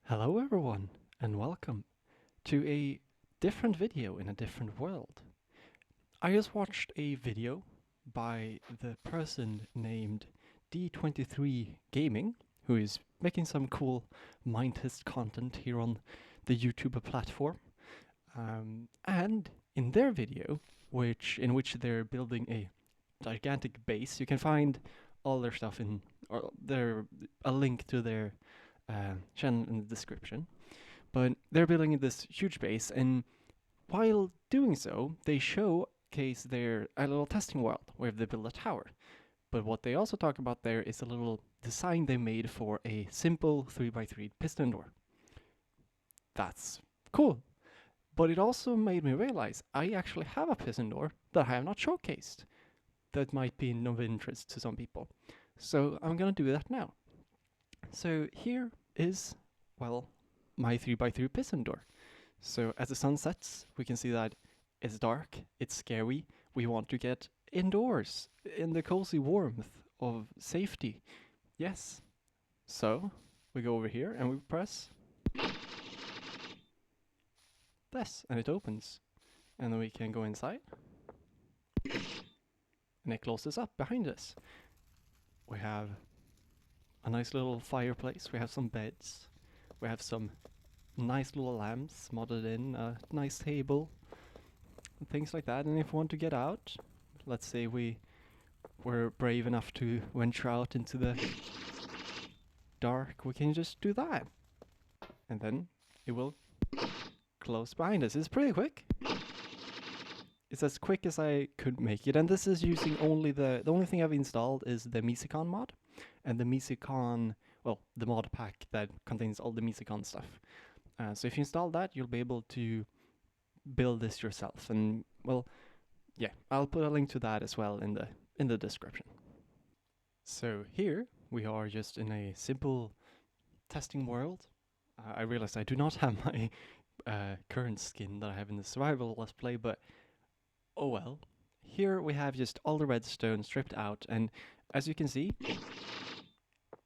Hello everyone, and welcome to a different video in a different world. I just watched a video by the person named D23 Gaming, who is making some cool mind test content here on the YouTube platform. And in their video, in which they're building a gigantic base, you can find all their stuff or a link to their channel in the description. But they're building this huge base, and while doing so, they showcase their a little testing world where they build a tower. But what they also talk about there is a little design they made for a simple 3x3 piston door. That's cool. But it also made me realize I actually have a piston door that I have not showcased that might be of interest to some people. So I'm gonna do that now. So here is, well, my 3x3 piston door. So as the sun sets, we can see that it's dark, it's scary. We want to get indoors in the cozy warmth of safety. Yes. So we go over here and we press this and it opens. And then we can go inside. And it closes up behind us. We have a nice little fireplace, we have some beds, we have some nice little lamps modded in, a nice table, and things like that. And if we want to get out, let's say we were brave enough to venture out into the dark, we can just do that. And then it will close behind us. It's pretty quick. It's as quick as I could make it, and this is using only the only thing I've installed is the Mesecon mod, and the Mesecon, well, the mod pack that contains all the Mesecon stuff. So if you install that, you'll be able to build this yourself, and well, yeah, I'll put a link to that as well in the description. So here we are just in a simple testing world. I realized I do not have my current skin that I have in the survival let's play, but oh well. Here we have just all the redstone stripped out, and as you can see,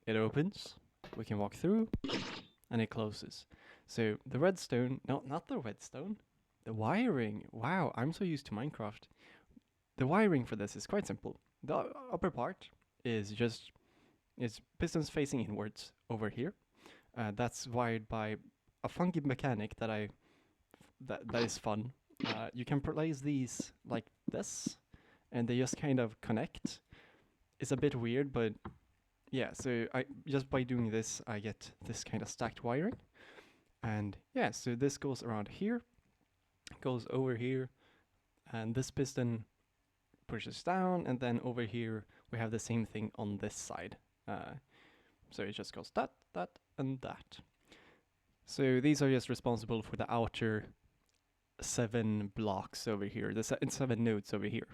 it opens, we can walk through, and it closes. So the redstone, no, not the redstone, the wiring. Wow, I'm so used to Minecraft. The wiring for this is quite simple. The upper part is pistons facing inwards over here. That's wired by a funky mechanic that is fun. You can place these like this, and they just kind of connect. It's a bit weird, but yeah, so just by doing this, I get this kind of stacked wiring. And yeah, so this goes around here, goes over here, and this piston pushes down, and then over here we have the same thing on this side. So it just goes that, and that. So these are just responsible for the outer 7 blocks over here, the 7 nodes over here.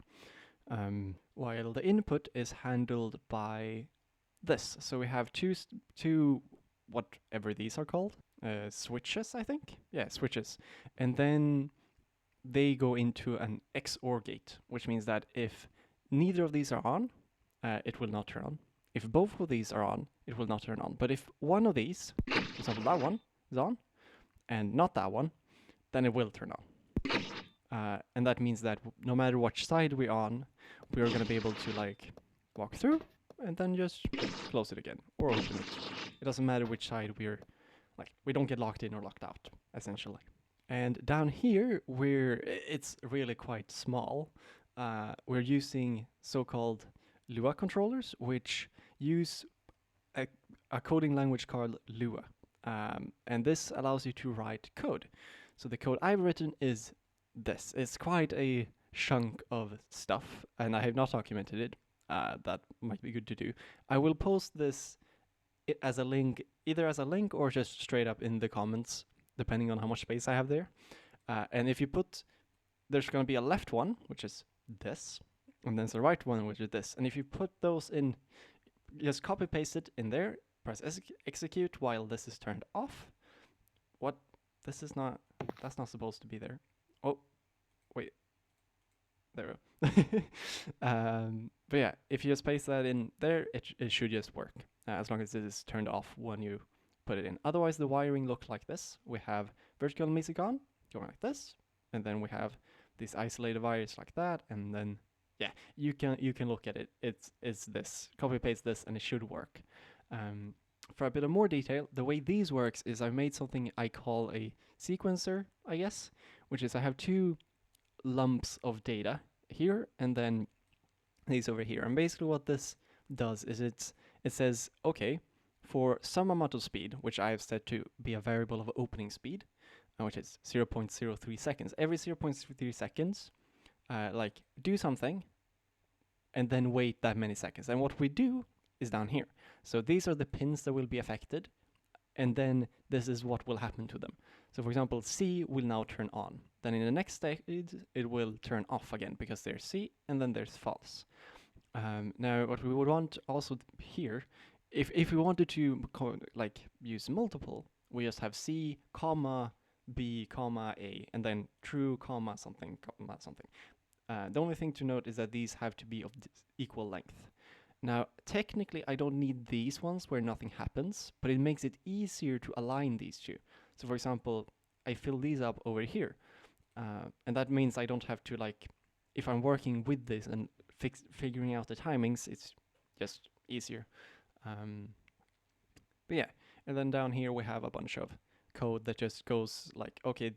While the input is handled by this. So we have two whatever these are called, switches, I think. Yeah, switches. And then they go into an XOR gate, which means that if neither of these are on, it will not turn on. If both of these are on, it will not turn on. But if one of these, for example that one, is on, and not that one, then it will turn on. And that means that no matter which side we're on, we're going to be able to like walk through and then just close it again or open it. It doesn't matter which side we don't get locked in or locked out, essentially. And down here, it's really quite small, we're using so-called Lua controllers, which use a coding language called Lua. And this allows you to write code. So the code I've written is this. It's quite a chunk of stuff, and I have not documented it. That might be good to do. I will post this as a link, either as a link or just straight up in the comments, depending on how much space I have there. And if you there's going to be a left one, which is this, and then there's a right one, which is this. And if you put those in, just copy paste it in there, press execute while this is turned off. What? That's not supposed to be there. Oh, wait. There we go. But yeah, if you just paste that in there, it should just work, as long as it is turned off when you put it in. Otherwise, the wiring looks like this. We have vertical mesecon going like this, and then we have these isolated wires like that, and then yeah, you can look at it. It's this. Copy paste this, and it should work. For a bit of more detail, the way these works is I've made something I call a sequencer, I guess, which is I have two lumps of data here, and then these over here. And basically what this does is it says, okay, for some amount of speed, which I have set to be a variable of opening speed, which is 0.03 seconds. Every 0.03 seconds, like do something, and then wait that many seconds. And what we do is down here. So these are the pins that will be affected, and then this is what will happen to them. So for example, C will now turn on. Then in the next stage, it will turn off again, because there's C, and then there's false. Now, what we would want also here, if we wanted to like use multiple, we just have C, comma, B, comma, A, and then true, comma, something, comma, something. The only thing to note is that these have to be of equal length. Now, technically, I don't need these ones where nothing happens, but it makes it easier to align these two. So for example, I fill these up over here, and that means I don't have to, like, if I'm working with this and figuring out the timings, it's just easier. But yeah, and then down here we have a bunch of code that just goes like, okay,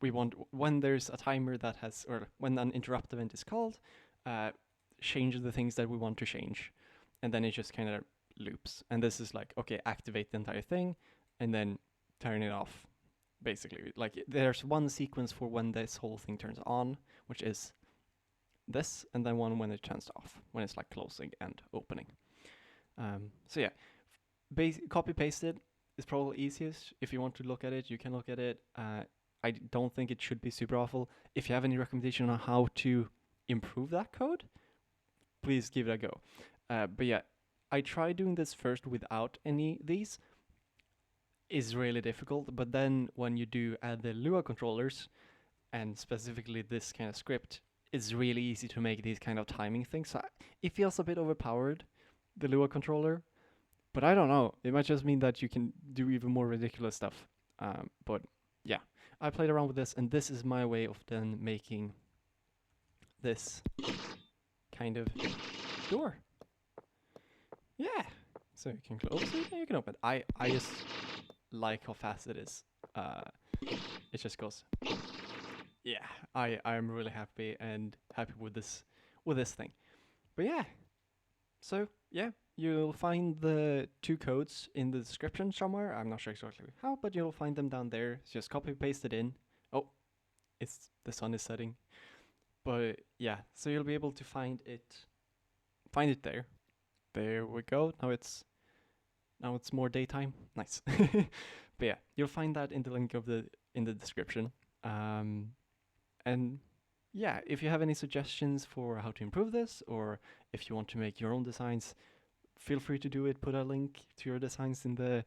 we want when there's a timer that has, or when an interrupt event is called, change the things that we want to change, and then it just kind of loops. And this is like, okay, activate the entire thing, and then turn it off. Basically, like there's one sequence for when this whole thing turns on, which is this, and then one when it turns off, when it's like closing and opening. So yeah, copy paste it is probably easiest. If you want to look at it, you can look at it. I don't think it should be super awful. If you have any recommendation on how to improve that code, please give it a go. But yeah, I tried doing this first without any of these. Is really difficult, but then when you do add the Lua controllers, and specifically this kind of script, it's really easy to make these kind of timing things. So it feels a bit overpowered, the Lua controller, but I don't know. It might just mean that you can do even more ridiculous stuff. But yeah, I played around with this, and this is my way of then making this kind of door. Yeah, so you can close it and you can open it. I just like how fast it is. It just goes. Yeah, I'm really happy with this thing. But yeah, so yeah, you'll find the two codes in the description somewhere. I'm not sure exactly how, but you'll find them down there. Just copy paste it in. Oh, the sun is setting. But yeah, so you'll be able to find it there. There we go. Now it's more daytime. Nice. But yeah, you'll find that in the link in the description. And yeah, if you have any suggestions for how to improve this, or if you want to make your own designs, feel free to do it. Put a link to your designs in the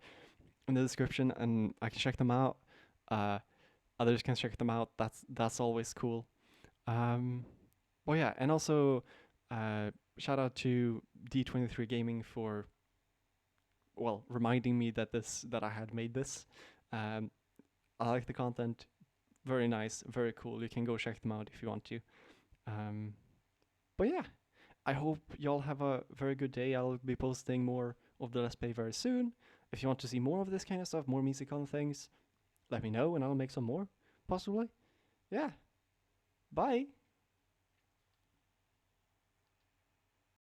description, and I can check them out. Others can check them out. That's always cool. Well, yeah, and also shout out to D23 Gaming for reminding me that I had made this. I like the content. Very nice, very cool. You can go check them out if you want to. But yeah, I hope y'all have a very good day. I'll be posting more of the Let's Play very soon. If you want to see more of this kind of stuff, more Mesecon things, let me know and I'll make some more, possibly. Yeah. Bye.